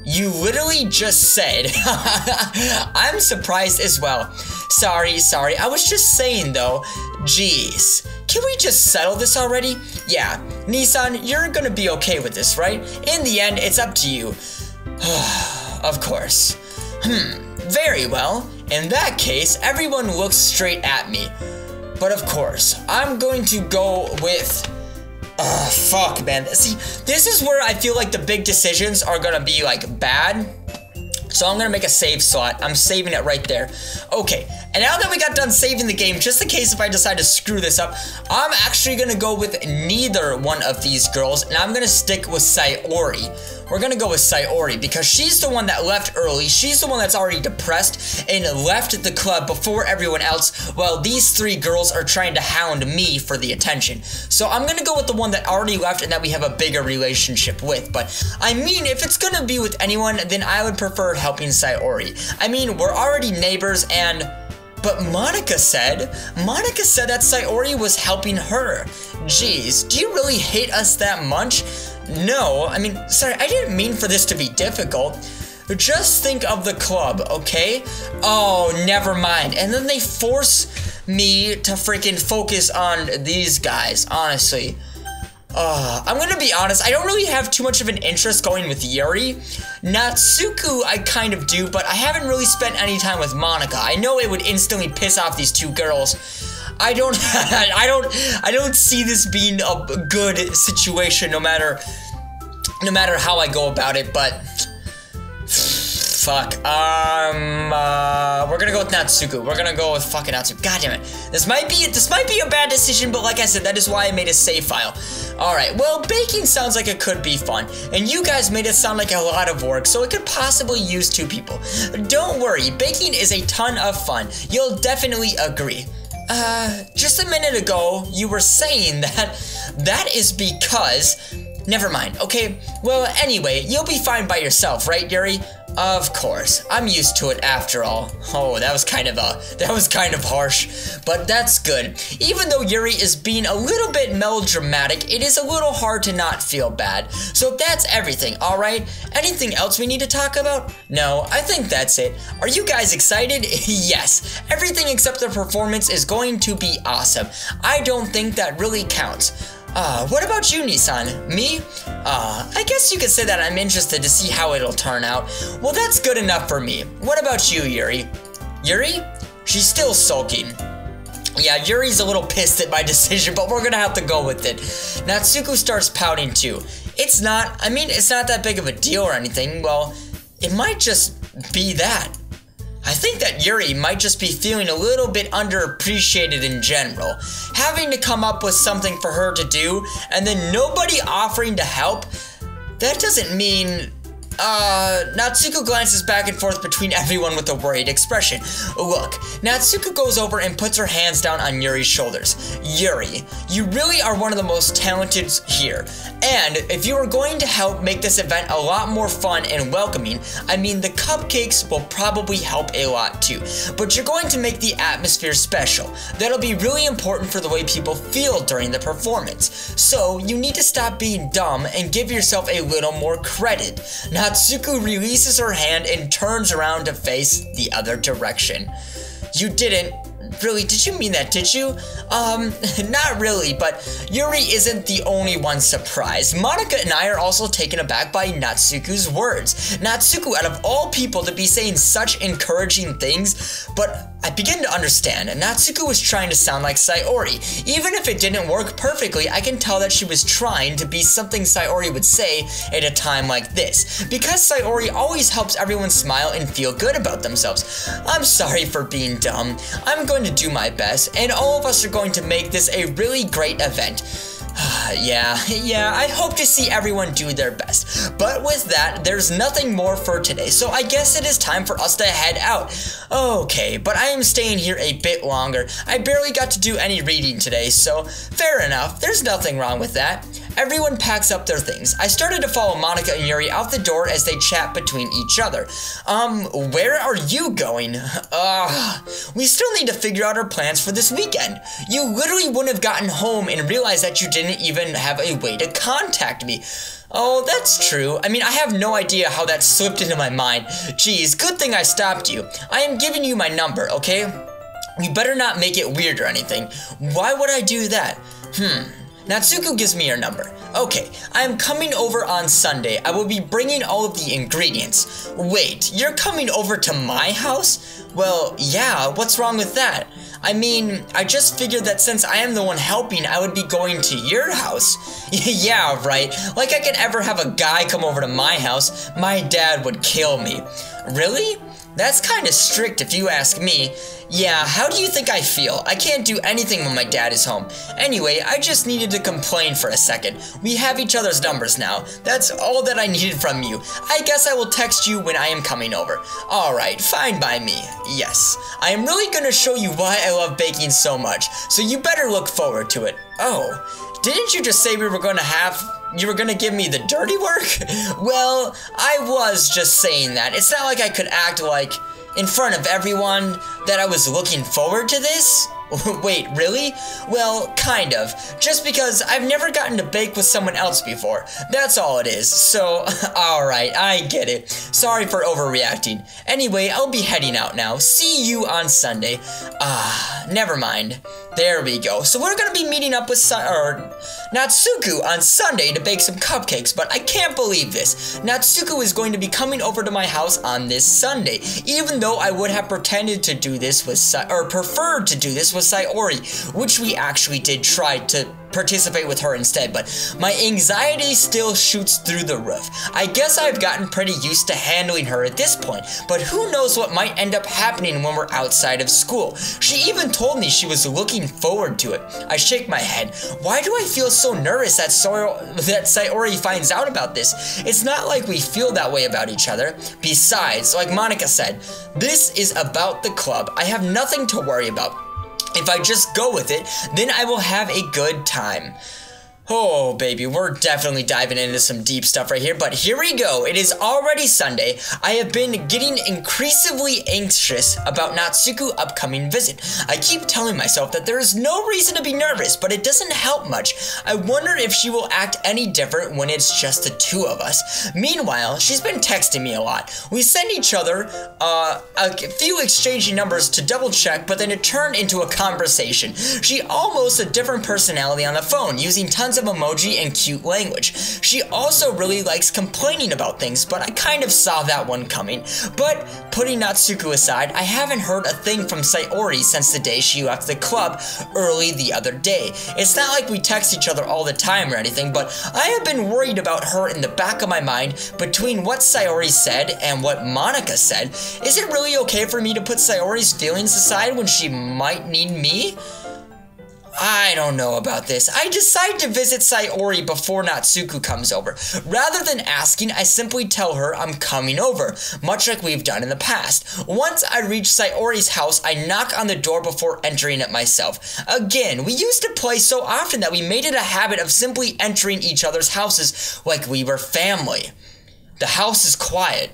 You literally just said. I'm surprised as well. Sorry, I was just saying though. Jeez. Can we just settle this already? Yeah, Nissan, you're gonna be okay with this, right? In the end, it's up to you. Of course. Very well. In that case, everyone looks straight at me. But of course, I'm going to go with... fuck, man. See, this is where I feel like the big decisions are gonna be, like, bad. So I'm gonna make a save slot. I'm saving it right there. Okay, and now that we got done saving the game, just in case if I decide to screw this up, I'm actually gonna go with neither one of these girls, and I'm gonna stick with Sayori. We're gonna go with Sayori because she's the one that left early. She's the one that's already depressed and left the club before everyone else, while these three girls are trying to hound me for the attention. So I'm gonna go with the one that already left and that we have a bigger relationship with. But I mean, if it's gonna be with anyone, then I would prefer helping Sayori. I mean, we're already neighbors and... But Monica said that Sayori was helping her. Jeez, do you really hate us that much? No, I mean, sorry, I didn't mean for this to be difficult. Just think of the club, okay? Oh, never mind. And then they force me to freaking focus on these guys, honestly. I'm gonna be honest, I don't really have too much of an interest going with Yuri. Natsuko I kind of do, but I haven't really spent any time with Monica. I know it would instantly piss off these two girls. I don't see this being a good situation no matter how I go about it, but fuck. We're gonna go with Natsuko. We're gonna go with fucking Natsuko. God damn it. This might be a bad decision, but like I said, that is why I made a save file. Alright, well, baking sounds like it could be fun, and you guys made it sound like a lot of work, so it could possibly use 2 people. Don't worry, baking is a ton of fun. You'll definitely agree. Just a minute ago, you were saying that is because... Never mind, okay? Well, anyway, you'll be fine by yourself, right, Yuri? Of course, I'm used to it after all. Oh, that was kind of harsh, but that's good. Even though Yuri is being a little bit melodramatic, it is a little hard to not feel bad. So that's everything, alright? Anything else we need to talk about? No, I think that's it. Are you guys excited? Yes, everything except the performance is going to be awesome. I don't think that really counts. What about you, Nissan? Me? I guess you could say that I'm interested to see how it'll turn out. Well, that's good enough for me. What about you, Yuri? Yuri? She's still sulking. Yeah, Yuri's a little pissed at my decision, but we're gonna have to go with it. Natsuko starts pouting too. It's not that big of a deal or anything. Well, it might just be that. I think that Yuri might just be feeling a little bit underappreciated in general. Having to come up with something for her to do, and then nobody offering to help, that doesn't mean Natsuko glances back and forth between everyone with a worried expression. Look, Natsuko goes over and puts her hands down on Yuri's shoulders. Yuri, you really are one of the most talented here. And if you are going to help make this event a lot more fun and welcoming, I mean, the cupcakes will probably help a lot too. But you're going to make the atmosphere special. That'll be really important for the way people feel during the performance. So, you need to stop being dumb and give yourself a little more credit. Natsuko releases her hand and turns around to face the other direction. You didn't. Really, did you mean that, did you? Not really, but Yuri isn't the only one surprised. Monica and I are also taken aback by Natsuko's words. Natsuko, out of all people to be saying such encouraging things, but I begin to understand. Natsuko was trying to sound like Sayori. Even if it didn't work perfectly, I can tell that she was trying to be something Sayori would say at a time like this. Because Sayori always helps everyone smile and feel good about themselves. I'm sorry for being dumb. I'm going to do my best, and all of us are going to make this a really great event. Yeah, I hope to see everyone do their best. But with that, there's nothing more for today, so I guess it is time for us to head out. Okay, but I am staying here a bit longer. I barely got to do any reading today, so fair enough. There's nothing wrong with that. Everyone packs up their things. I started to follow Monica and Yuri out the door as they chat between each other. Where are you going? We still need to figure out our plans for this weekend. You literally wouldn't have gotten home and realized that you didn't even have a way to contact me. Oh, that's true. I mean, I have no idea how that slipped into my mind. Geez, good thing I stopped you. I am giving you my number, okay? You better not make it weird or anything. Why would I do that? Natsuko gives me her number. Okay, I am coming over on Sunday. I will be bringing all of the ingredients. Wait, you're coming over to my house? Well, yeah, what's wrong with that? I mean, I just figured that since I am the one helping, I would be going to your house. Yeah, right. Like I could ever have a guy come over to my house. My dad would kill me. Really? That's kind of strict if you ask me. Yeah, how do you think I feel? I can't do anything when my dad is home. Anyway, I just needed to complain for a second. We have each other's numbers now. That's all that I needed from you. I guess I will text you when I am coming over. Alright, fine by me. Yes. I am really gonna show you why I love baking so much, so you better look forward to it. Oh, didn't you just say you were gonna give me the dirty work? Well, I was just saying that. It's not like I could act like, in front of everyone, that I was looking forward to this? Wait, really? Well, kind of. Just because I've never gotten to bake with someone else before. That's all it is. So, alright, I get it. Sorry for overreacting. Anyway, I'll be heading out now. See you on Sunday. Never mind. There we go. So we're gonna be meeting up with Natsuko on Sunday to bake some cupcakes, but I can't believe this. Natsuko is going to be coming over to my house on this Sunday, even though I would have pretended to do this with preferred to do this with Sayori, which we actually did try to participate with her instead, but my anxiety still shoots through the roof. I guess I've gotten pretty used to handling her at this point, but who knows what might end up happening when we're outside of school. She even told me she was looking forward to it. I shake my head. Why do I feel so nervous that Sayori finds out about this? It's not like we feel that way about each other. Besides, like Monica said, this is about the club. I have nothing to worry about. If I just go with it, then I will have a good time. Oh, baby, we're definitely diving into some deep stuff right here, but here we go. It is already Sunday. I have been getting increasingly anxious about Natsuko's upcoming visit. I keep telling myself that there is no reason to be nervous, but it doesn't help much. I wonder if she will act any different when it's just the two of us. Meanwhile, she's been texting me a lot. We send each other a few exchanging numbers to double check, but then it turned into a conversation. She almost a different personality on the phone, using tons of emoji and cute language. She also really likes complaining about things, but I kind of saw that one coming. But putting Natsuko aside, I haven't heard a thing from Sayori since the day she left the club early the other day. It's not like we text each other all the time or anything, but I have been worried about her in the back of my mind between what Sayori said and what Monica said. Is it really okay for me to put Sayori's feelings aside when she might need me? I don't know about this. I decide to visit Sayori before Natsuko comes over. Rather than asking, I simply tell her I'm coming over, much like we've done in the past. Once I reach Sayori's house, I knock on the door before entering it myself. Again, we used to play so often that we made it a habit of simply entering each other's houses like we were family. The house is quiet.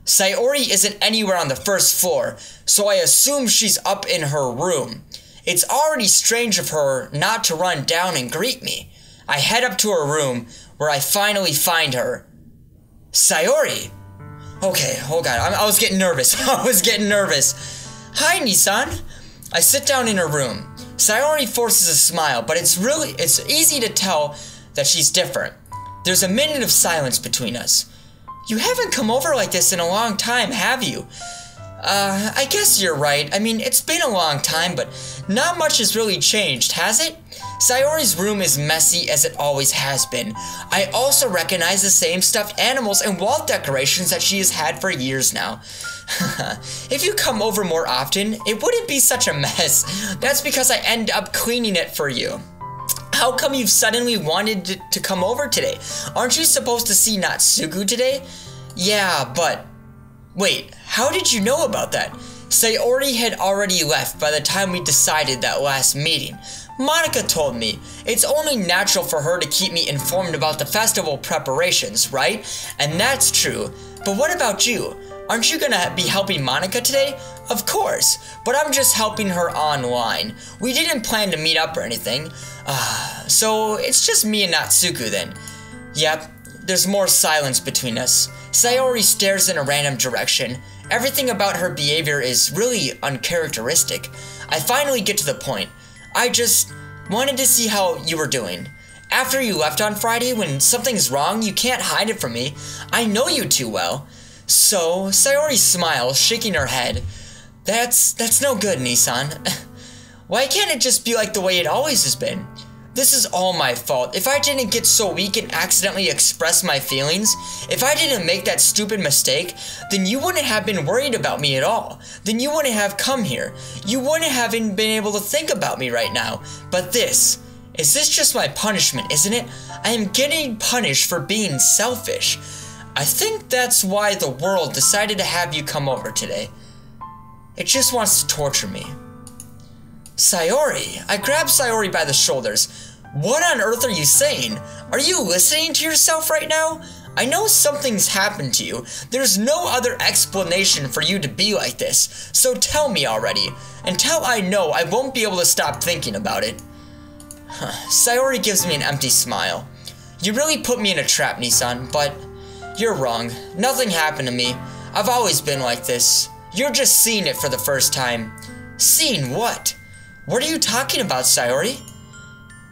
Sayori isn't anywhere on the first floor, so I assume she's up in her room. It's already strange of her not to run down and greet me. I head up to her room, where I finally find her. Sayori! Okay, oh god, I was getting nervous. Hi, Nissan. I sit down in her room. Sayori forces a smile, but it's easy to tell that she's different. There's a minute of silence between us. You haven't come over like this in a long time, have you? I guess you're right. I mean, it's been a long time, but not much has really changed, has it? Sayori's room is messy as it always has been. I also recognize the same stuffed animals and wall decorations that she has had for years now. If you come over more often, it wouldn't be such a mess. That's because I end up cleaning it for you. How come you've suddenly wanted to come over today? Aren't you supposed to see Natsuko today? Yeah, but... Wait, how did you know about that? Sayori had already left by the time we decided that last meeting. Monika told me. It's only natural for her to keep me informed about the festival preparations, right? And that's true. But what about you? Aren't you gonna be helping Monika today? Of course, but I'm just helping her online. We didn't plan to meet up or anything. So it's just me and Natsuko then. Yep, there's more silence between us. Sayori stares in a random direction. Everything about her behavior is really uncharacteristic. I finally get to the point. I just wanted to see how you were doing. After you left on Friday, when something's wrong, you can't hide it from me. I know you too well. So, Sayori smiles, shaking her head. That's no good, Nissan. Why can't it just be like the way it always has been? This is all my fault. If I didn't get so weak and accidentally express my feelings, if I didn't make that stupid mistake, then you wouldn't have been worried about me at all. Then you wouldn't have come here. You wouldn't have even been able to think about me right now. But is this just my punishment, isn't it? I am getting punished for being selfish. I think that's why the world decided to have you come over today. It just wants to torture me. Sayori, I grab Sayori by the shoulders. What on earth are you saying? Are you listening to yourself right now? I know something's happened to you. There's no other explanation for you to be like this. So tell me already. Until I know, I won't be able to stop thinking about it. Sayori gives me an empty smile. You really put me in a trap, Nissan, but you're wrong. Nothing happened to me. I've always been like this. You're just seeing it for the first time. Seeing what? What are you talking about, Sayori?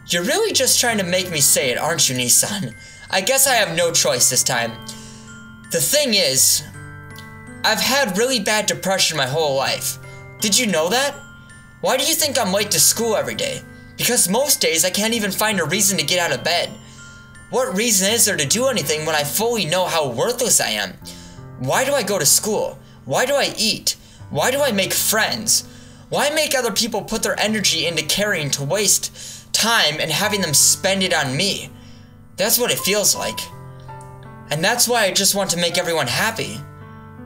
You're really just trying to make me say it, aren't you, Nissan? I guess I have no choice this time. The thing is, I've had really bad depression my whole life. Did you know that? Why do you think I'm late to school every day? Because most days I can't even find a reason to get out of bed. What reason is there to do anything when I fully know how worthless I am? Why do I go to school? Why do I eat? Why do I make friends? Why make other people put their energy into caring to waste time and having them spend it on me? That's what it feels like. And that's why I just want to make everyone happy.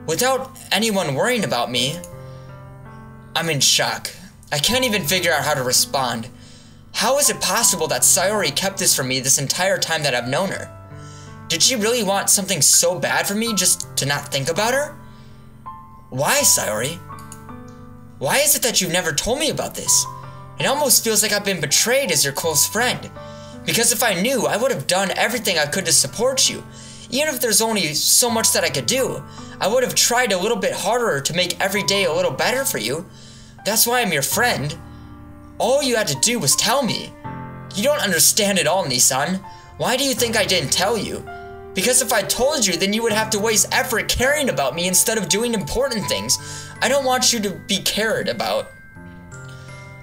Without anyone worrying about me, I'm in shock. I can't even figure out how to respond. How is it possible that Sayori kept this from me this entire time that I've known her? Did she really want something so bad for me just to not think about her? Why, Sayori? Why is it that you've never told me about this? It almost feels like I've been betrayed as your close friend. Because if I knew, I would have done everything I could to support you. Even if there's only so much that I could do, I would have tried a little bit harder to make every day a little better for you. That's why I'm your friend. All you had to do was tell me. You don't understand at all, Nissan. Why do you think I didn't tell you? Because if I told you, then you would have to waste effort caring about me instead of doing important things. I don't want you to be cared about.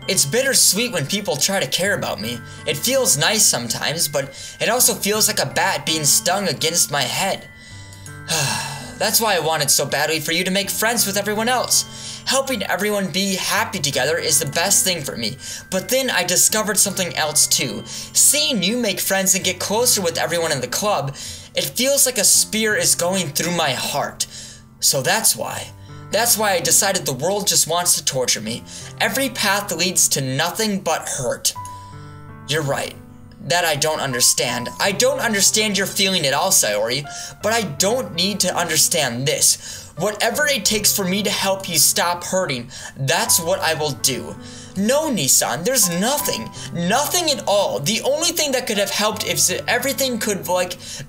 It's bittersweet when people try to care about me. It feels nice sometimes, but it also feels like a bat being stung against my head. That's why I wanted so badly for you to make friends with everyone else. helping everyone be happy together is the best thing for me. But then I discovered something else too. Seeing you make friends and get closer with everyone in the club, it feels like a spear is going through my heart. So that's why I decided the world just wants to torture me. Every path leads to nothing but hurt. You're right. That I don't understand. I don't understand your feeling at all, Sayori, but I don't need to understand this. Whatever it takes for me to help you stop hurting, that's what I will do. No, Nissan, there's nothing at all. The only thing that could have helped if everything could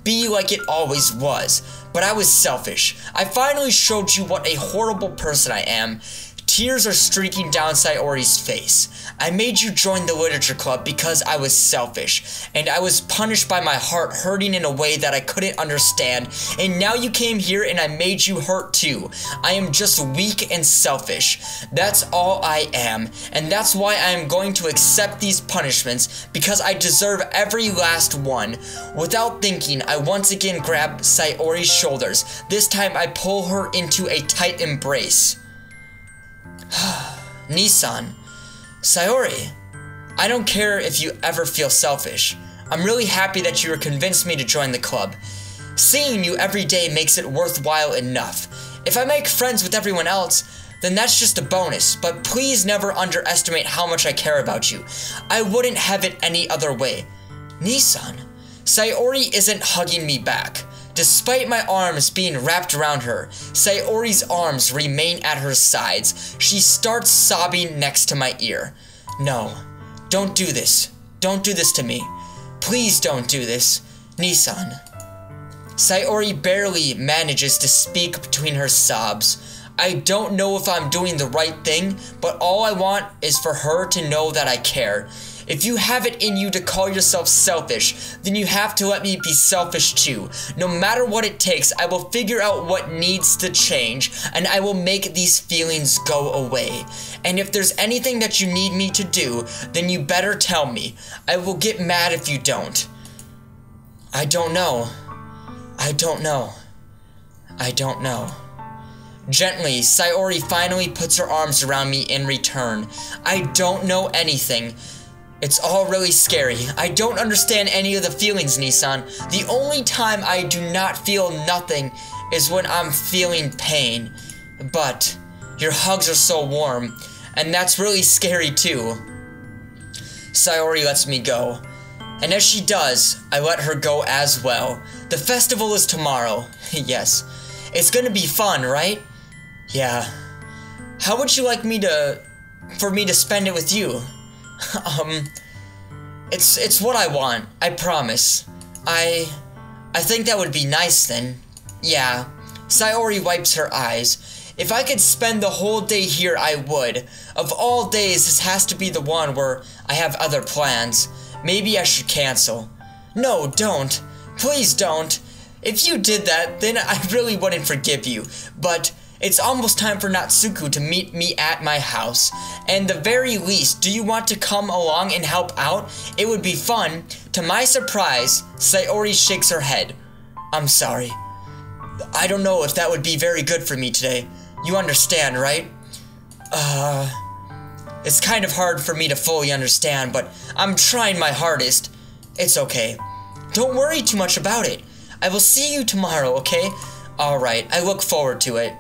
be like it always was. But I was selfish. I finally showed you what a horrible person I am. Tears are streaking down Sayori's face. I made you join the literature club because I was selfish, and I was punished by my heart hurting in a way that I couldn't understand, and now you came here and I made you hurt too. I am just weak and selfish. That's all I am, and that's why I am going to accept these punishments, because I deserve every last one. Without thinking, I once again grab Sayori's shoulders. This time I pull her into a tight embrace. Nissan, Sayori, I don't care if you ever feel selfish. I'm really happy that you convinced me to join the club. Seeing you every day makes it worthwhile enough. If I make friends with everyone else, then that's just a bonus, but please never underestimate how much I care about you. I wouldn't have it any other way. Nissan, Sayori isn't hugging me back. Despite my arms being wrapped around her, Sayori's arms remain at her sides. She starts sobbing next to my ear. No, don't do this. Don't do this to me. Please don't do this. Nissan. Sayori barely manages to speak between her sobs. I don't know if I'm doing the right thing, but all I want is for her to know that I care. If you have it in you to call yourself selfish, then you have to let me be selfish too. No matter what it takes, I will figure out what needs to change, and I will make these feelings go away. And if there's anything that you need me to do, then you better tell me. I will get mad if you don't. I don't know. I don't know. I don't know. Gently, Sayori finally puts her arms around me in return. I don't know anything. It's all really scary. I don't understand any of the feelings, Nissan. The only time I do not feel nothing is when I'm feeling pain. But your hugs are so warm, and that's really scary too. Sayori lets me go. And as she does, I let her go as well. The festival is tomorrow. Yes. It's gonna be fun, right? Yeah. How would you like for me to spend it with you? It's what I want, I promise. I think that would be nice then. Yeah. Sayori wipes her eyes. If I could spend the whole day here, I would. Of all days, this has to be the one where I have other plans. Maybe I should cancel. No, don't. Please don't. If you did that, then I really wouldn't forgive you. But it's almost time for Natsuko to meet me at my house. And the very least, do you want to come along and help out? It would be fun. To my surprise, Sayori shakes her head. I'm sorry. I don't know if that would be very good for me today. You understand, right? It's kind of hard for me to fully understand, but I'm trying my hardest. It's okay. Don't worry too much about it. I will see you tomorrow, okay? Alright, I look forward to it.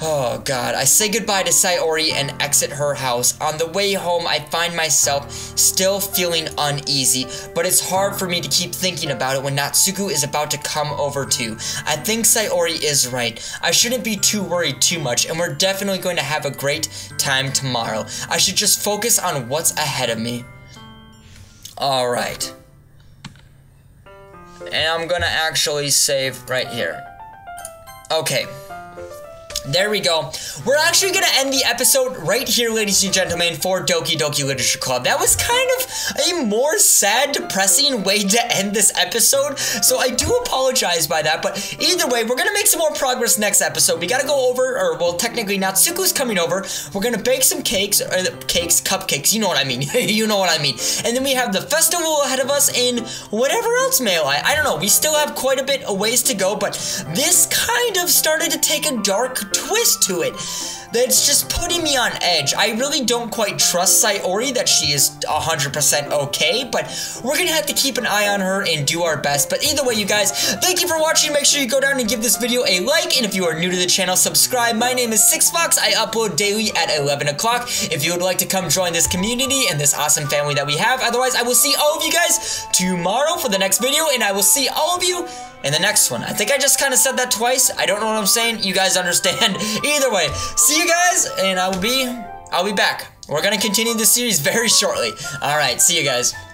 Oh god, I say goodbye to Sayori and exit her house. On the way home, I find myself still feeling uneasy, but it's hard for me to keep thinking about it when Natsuko is about to come over too. I think Sayori is right. I shouldn't be too worried too much, and we're definitely going to have a great time tomorrow. I should just focus on what's ahead of me. Alright. And I'm gonna actually save right here. Okay. There we go. We're actually gonna end the episode right here, ladies and gentlemen, for Doki Doki Literature Club. That was kind of a more sad, depressing way to end this episode, so I do apologize by that, but either way, we're gonna make some more progress next episode. We gotta go over, or well, technically, Natsuko's coming over. We're gonna bake some cakes, cupcakes, you know what I mean. You know what I mean. And then we have the festival ahead of us, and whatever else may lie. I don't know, we still have quite a bit of ways to go, but this kind of started to take a dark twist to it that's just putting me on edge. I really don't quite trust Sayori that she is 100% okay, but we're gonna have to keep an eye on her and do our best. But either way, you guys, thank you for watching. Make sure you go down and give this video a like, and if you are new to the channel, subscribe. My name is SixxFox. I upload daily at 11 o'clock if you would like to come join this community and this awesome family that we have. Otherwise, I will see all of you guys tomorrow for the next video, and I will see all of you in the next one. I think I just kind of said that twice. I don't know what I'm saying. You guys understand. Either way, see you guys, and I'll be back. We're gonna continue this series very shortly. All right, see you guys.